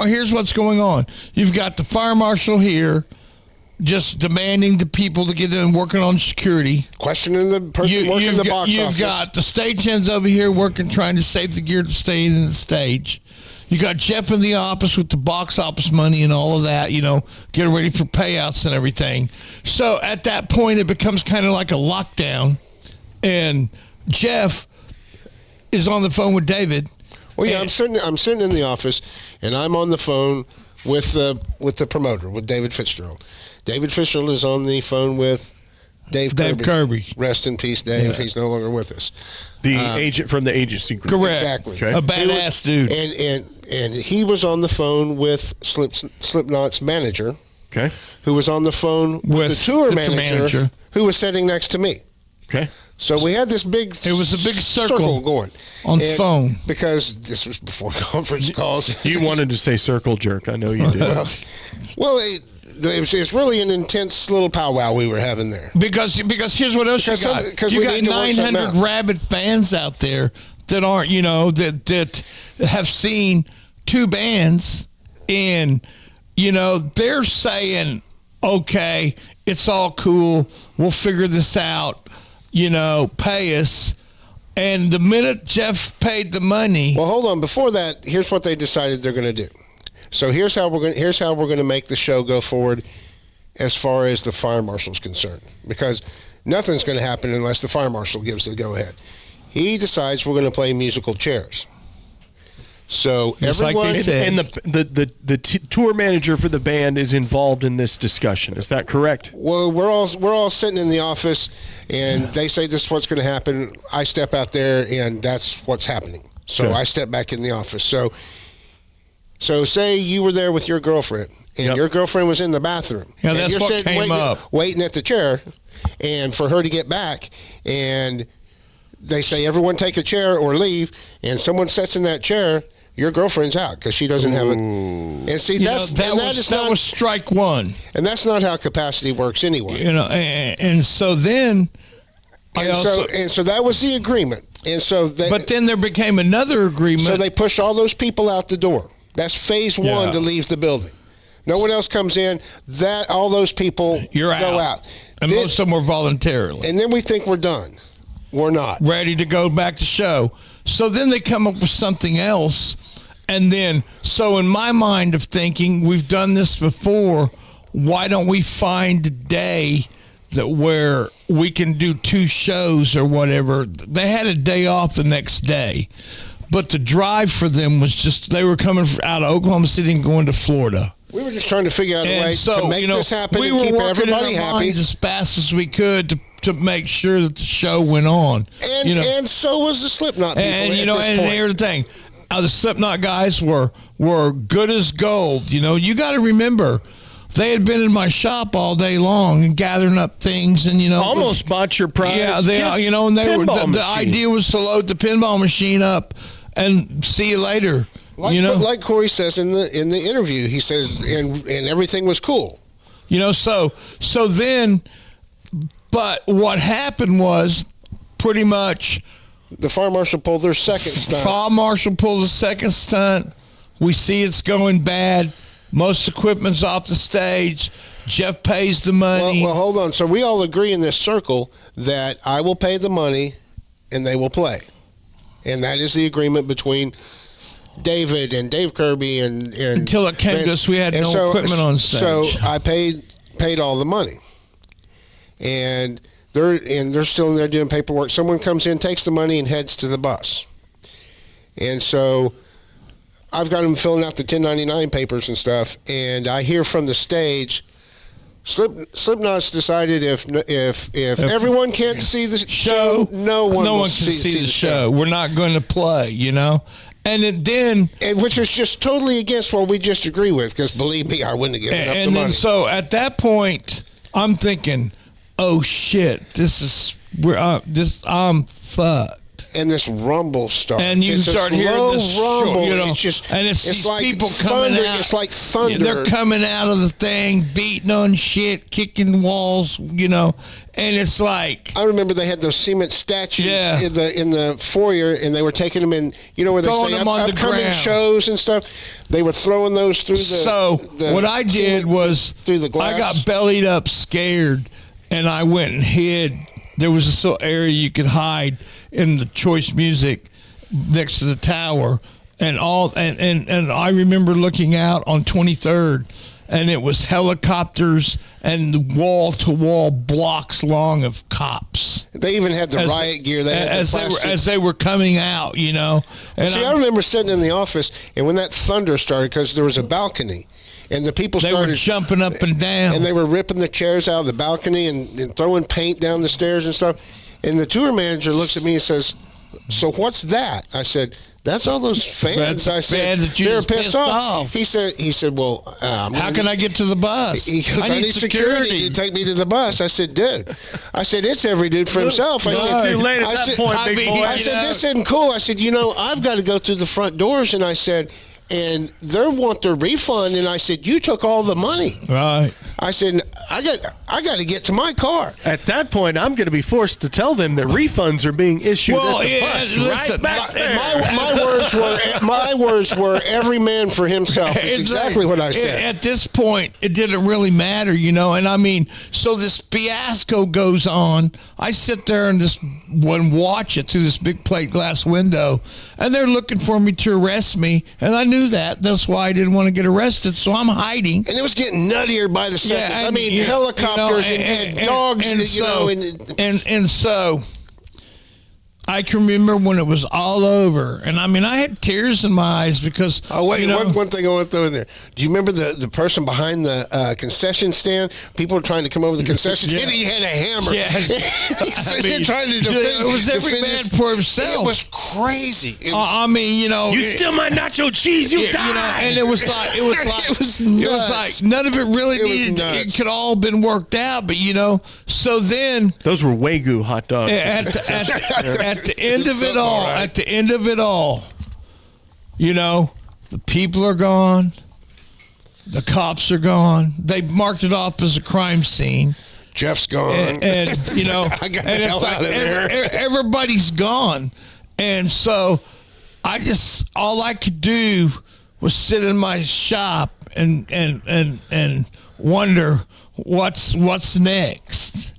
here's what's going on. You've got the fire marshal here, just demanding the people to get in working on security. Questioning the person working the box office. You've got the stagehands over here working, trying to save the gear to stay in the stage. You got Jeff in the office with the box office money and all of that, getting ready for payouts and everything. So at that point, it becomes kind of like a lockdown. And Jeff is on the phone with David. Well, yeah, I'm sitting in the office, and I'm on the phone with the promoter, with David Fitzgerald. David Fitzgerald is on the phone with Dave Kirby. Rest in peace, Dave. Yeah. He's no longer with us. The agent from the agency group. Correct. Exactly. Okay. A badass dude. And he was on the phone with Slipknot's manager. Okay. Who was on the phone with the tour manager who was sitting next to me. Okay. So we had this big... It was a big circle going. On phone. Because this was before conference calls. You wanted to say circle jerk. I know you did. Well, it's really an intense little powwow we were having there. Because here's what else you got. You got 900 rabid fans out there that aren't, that have seen two bands, and, they're saying, okay, it's all cool. We'll figure this out. Pay us. And the minute Jeff paid the money. Well, hold on. Before that, here's what they decided they're going to do. So here's how we're going to make the show go forward as far as the fire marshal's concerned, because nothing's going to happen unless the fire marshal gives the go ahead. He decides we're going to play musical chairs. So just everyone, like they and said. the tour manager for the band is involved in this discussion. Is that correct? Well, we're all sitting in the office, and they say this is what's going to happen. I step out there, and that's what's happening. So Good. I step back in the office. So say you were there with your girlfriend, and your girlfriend was in the bathroom. Yeah, that's you're what came up. Waiting at the chair, and for her to get back, and they say, everyone take a chair or leave, and someone sits in that chair, your girlfriend's out because she doesn't have it. And see, that was strike one. And that's not how capacity works anyway. And so then... So that was the agreement. And so but then there became another agreement. So they push all those people out the door. That's phase one to leave the building. No one else comes in. All those people go out. And most of them were voluntarily. And then we think we're done. We're not. Ready to go back to show. So then they come up with something else. And then, so in my mind of thinking, we've done this before, why don't we find a day where we can do two shows or whatever? They had a day off the next day. But the drive for them was just, they were coming out of Oklahoma City and going to Florida. We were just trying to figure out a way to make this happen and keep everybody happy. As fast as we could to make sure that the show went on. And so was the Slipknot people at this point. And here's the thing. The Slipknot guys were good as gold. You got to remember, they had been in my shop all day long and gathering up things, and almost bought your prize. Yeah, and they were. The idea was to load the pinball machine up and see you later. Like Corey says in the interview, he says, and everything was cool. So then, but what happened was pretty much. The fire marshal pulled their second stunt. Fire marshal pulled the second stunt. We see it's going bad. Most equipment's off the stage. Jeff pays the money. Well, hold on. So we all agree in this circle that I will pay the money and they will play. And that is the agreement between David and Dave Kirby and until it came to us, we had no equipment on stage. So I paid all the money. And they're still in there doing paperwork. Someone comes in, takes the money, and heads to the bus. And so I've got them filling out the 1099 papers and stuff, and I hear from the stage, Slipknot's decided if everyone can't see the show, no one can see the show. We're not going to play, And which is just totally against what we just agree with, because believe me, I wouldn't have given up the money. And so at that point, I'm thinking, oh shit, I'm fucked. and this rumble starts. And you it's start a hearing slow this, rumble. you know, it's just, and it's these like people thunder. coming out. It's like thunder. They're coming out of the thing, beating on shit, kicking walls, you know, and it's like. I remember they had those cement statues in the foyer, and they were taking them in, you know, where they Throwing say them on the upcoming ground. shows and stuff. They were throwing those through the. So what I did was through the glass. I got bellied up, scared, and I went and hid. There was this little area you could hide in the Choice Music next to the tower, and I remember looking out on 23rd, and it was helicopters and wall-to-wall blocks long of cops. They even had the riot gear. They had as they were coming out, you know. And I remember sitting in the office, and when that thunder started, because there was a balcony, and the people started were jumping up and down, and they were ripping the chairs out of the balcony and throwing paint down the stairs and stuff. And the tour manager looks at me and says, "So what's that?" I said, "That's all those fans." I said, fans that you "They're just pissed off." He said, "Well, how can I get to the bus? He goes, I need security to take me to the bus." I said, "Dude," I said, "it's every dude for himself." I said, too late at that point, big boy. I said, "This isn't cool." I said, "You know, I've got to go through the front doors," and I said, "and they want their refund," and I said, "You took all the money." Right. I said, I got to get to my car. At that point, I'm going to be forced to tell them that refunds are being issued at the bus. Listen, right back there. My words were every man for himself. It's exactly what I said. At this point, it didn't really matter, you know. And I mean, so this fiasco goes on. I sit there and watch it through this big plate glass window, and they're looking for me to arrest me, and I knew that. That's why I didn't want to get arrested. So I'm hiding. And it was getting nuttier by the second. Yeah, I mean, helicopters and dogs, and so I can remember when it was all over, and I mean, I had tears in my eyes because. Oh wait, you know, one thing I want to throw in there. Do you remember the person behind the concession stand? People were trying to come over the concession stand. He had a hammer. Yeah, He's trying to defend. It was every man for himself. It was crazy. I mean, you know, you steal my nacho cheese, you die. You know, and it was like none of it really needed. It could all been worked out, but you know, so then those were Wagyu hot dogs. At the end of it all, you know, the people are gone. The cops are gone. They marked it off as a crime scene. Jeff's gone. And you know, I got the hell out of there. Everybody's gone. And so all I could do was sit in my shop and wonder what's next.